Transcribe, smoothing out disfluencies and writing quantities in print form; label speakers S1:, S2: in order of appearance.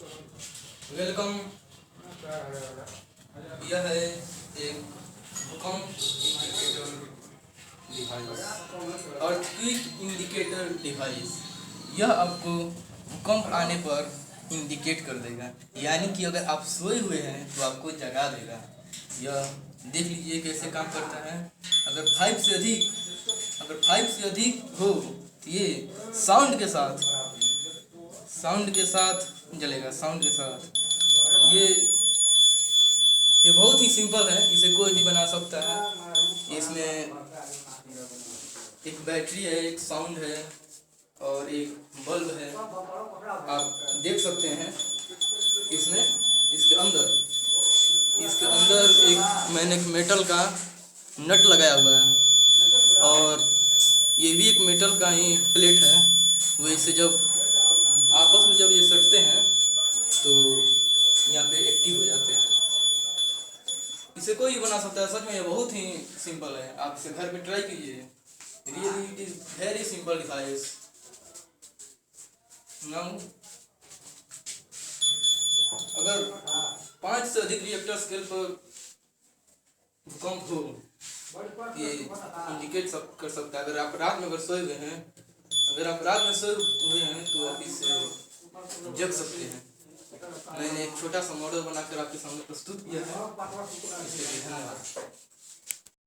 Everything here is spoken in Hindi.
S1: वेलकम। यह है एक भूकंप indicator device, earthquake indicator device. यह आपको भूकंप आने पर इंडिकेट कर देगा, यानी कि अगर आप सोए हुए हैं तो आपको जगा देगा। यह देख लीजिए कैसे काम करता है। अगर 5 से अधिक हो तो ये साउंड के साथ जलेगा। साउंड के साथ ये बहुत ही सिंपल है, इसे कोई भी बना सकता है। इसमें एक बैटरी है, एक साउंड है और एक बल्ब है। आप देख सकते हैं इसमें इसके अंदर मैंने एक मेटल का नट लगाया हुआ है और ये भी एक मेटल का ही प्लेट है। वैसे जब आपस में ये सटते हैं तो यहाँ पे एक्टिव हो जाते हैं। इसे कोई बना सकता है। सच में ये बहुत ही सिंपल है, आप इसे घर पे ट्राई कीजिए। Really it is very simple device. Now अगर 5 से अधिक रिएक्टर स्केल पर भूकंप हो ये इंडिकेट कर सकता है। अगर आप रात में सोए हुए हैं तो आप इससे जग सकते हैं। मैंने एक छोटा सा मॉडल बनाकर आपके सामने प्रस्तुत किया है। इसके लिए धन्यवाद।